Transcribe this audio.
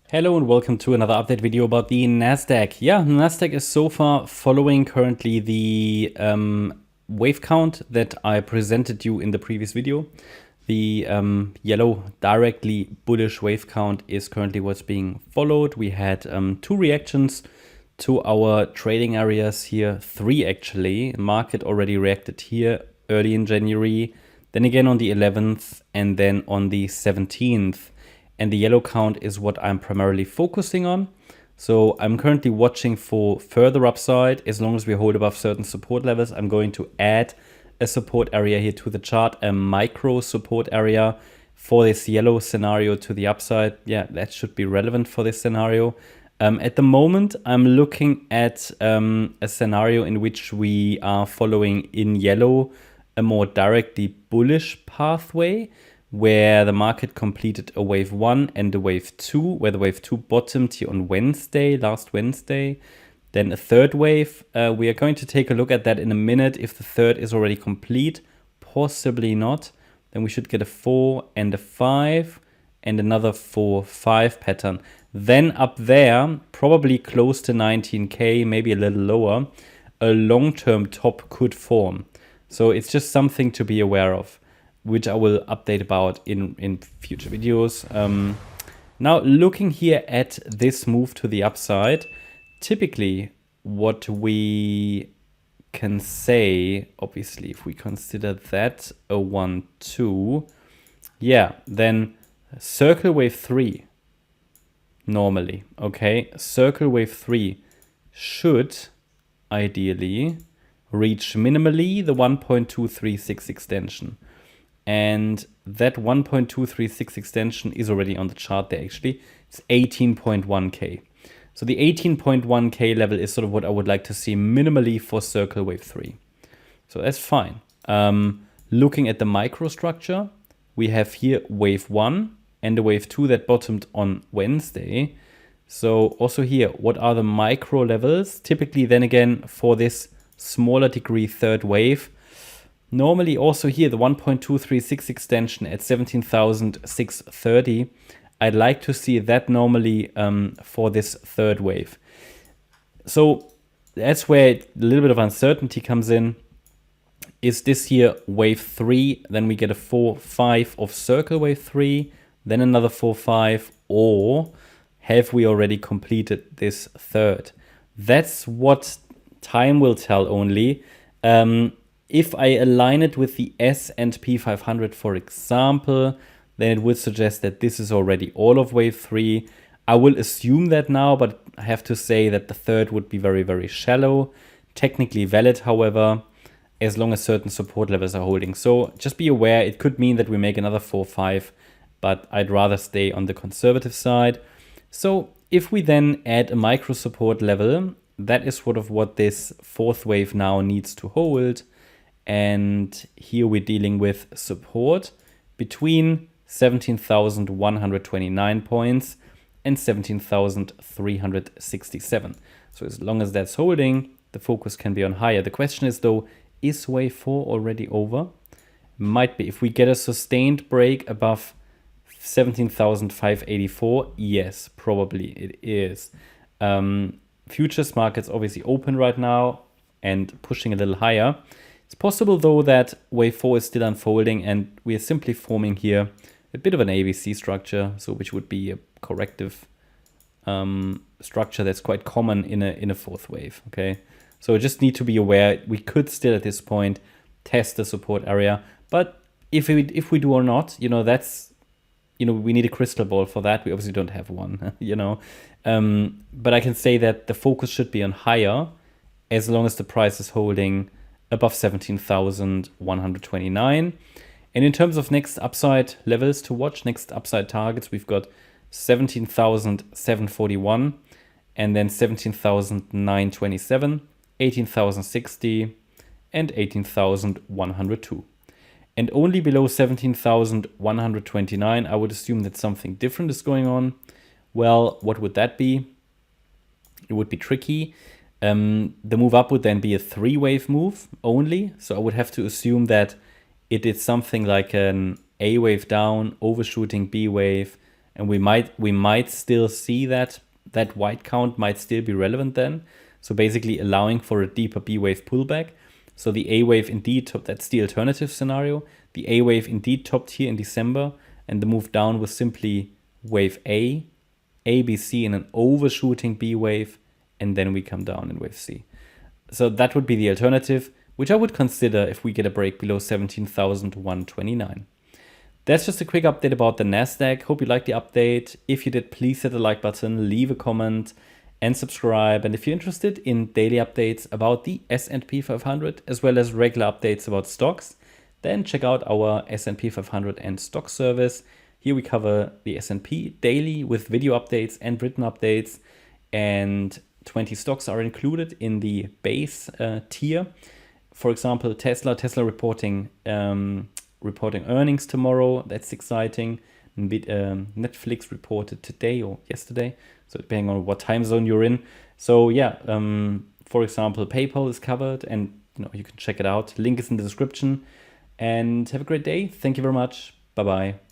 Hello and welcome to another update video about the NASDAQ. Yeah, NASDAQ is so far following currently the wave count that I presented you in the previous video. The yellow directly bullish wave count is currently what's being followed. We had two reactions to our trading areas here, three actually. The market already reacted here early in January, then again on the 11th and then on the 17th. And the yellow count is what I'm primarily focusing on. So I'm currently watching for further upside. As long as we hold above certain support levels, I'm going to add a support area here to the chart, a micro support area for this yellow scenario to the upside. Yeah, that should be relevant for this scenario. At the moment, I'm looking at a scenario in which we are following in yellow a more directly bullish pathway, where the market completed a wave 1 and a wave 2, where the wave 2 bottomed here on Wednesday, last Wednesday. Then a third wave. We are going to take a look at that in a minute. If the third is already complete, possibly not. Then we should get a 4 and a 5 and another 4-5 pattern. Then up there, probably close to 19K, maybe a little lower, a long-term top could form. So it's just something to be aware of, which I will update about in future videos. Now, looking here at this move to the upside, typically what we can say, obviously, if we consider that a 1-2, yeah, then circle wave 3, normally, okay? Circle wave 3 should ideally reach minimally the 1.236 extension. And that 1.236 extension is already on the chart there actually. It's 18.1K. So the 18.1K level is sort of what I would like to see minimally for circle wave 3. So that's fine. Looking at the microstructure, we have here wave 1 and the wave 2 that bottomed on Wednesday. So also here, what are the micro levels? Typically then again for this smaller degree third wave, normally also here, the 1.236 extension at 17,630. I'd like to see that normally for this third wave. So that's where a little bit of uncertainty comes in. Is this here wave 3? Then we get a 4-5 of circle wave 3, then another 4-5, or have we already completed this third? That's what time will tell only. If I align it with the S&P 500, for example, then it would suggest that this is already all of wave 3. I will assume that now, but I have to say that the third would be very, very shallow. Technically valid, however, as long as certain support levels are holding. So just be aware, it could mean that we make another 4-5, but I'd rather stay on the conservative side. So if we then add a micro support level, that is sort of what this fourth wave now needs to hold. And here we're dealing with support between 17,129 points and 17,367. So as long as that's holding, the focus can be on higher. The question is though, is wave 4 already over? Might be. If we get a sustained break above 17,584, yes, probably it is. Futures markets obviously open right now and pushing a little higher. It's possible though that wave 4 is still unfolding and we are simply forming here a bit of an ABC structure, so which would be a corrective structure that's quite common in a fourth wave. Okay, so just need to be aware we could still at this point test the support area, but if we do or not, that's we need a crystal ball for that. We obviously don't have one, but I can say that the focus should be on higher as long as the price is holding above 17,129. And in terms of next upside levels to watch, next upside targets, we've got 17,741 and then 17,927, 18,060 and 18,102. And only below 17,129, I would assume that something different is going on. Well, what would that be? It would be tricky. The move up would then be a 3-wave move only. So I would have to assume that it is something like an A wave down, overshooting B wave, and we might still see that white count might still be relevant then. So basically allowing for a deeper B wave pullback. So the A wave indeed that's the alternative scenario. The A wave indeed topped here in December, and the move down was simply wave A, B, C, and an overshooting B wave, and then we come down in wave C. So that would be the alternative, which I would consider if we get a break below 17,129. That's just a quick update about the NASDAQ. Hope you liked the update. If you did, please hit the like button, leave a comment, and subscribe. And if you're interested in daily updates about the S&P 500, as well as regular updates about stocks, then check out our S&P 500 and stock service. Here we cover the S&P daily with video updates and written updates, and 20 stocks are included in the base tier. For example, Tesla reporting earnings tomorrow. That's exciting. Netflix reported today or yesterday, so depending on what time zone you're in. So yeah, for example, PayPal is covered, and you can check it out. Link is in the description. And have a great day. Thank you very much. Bye bye.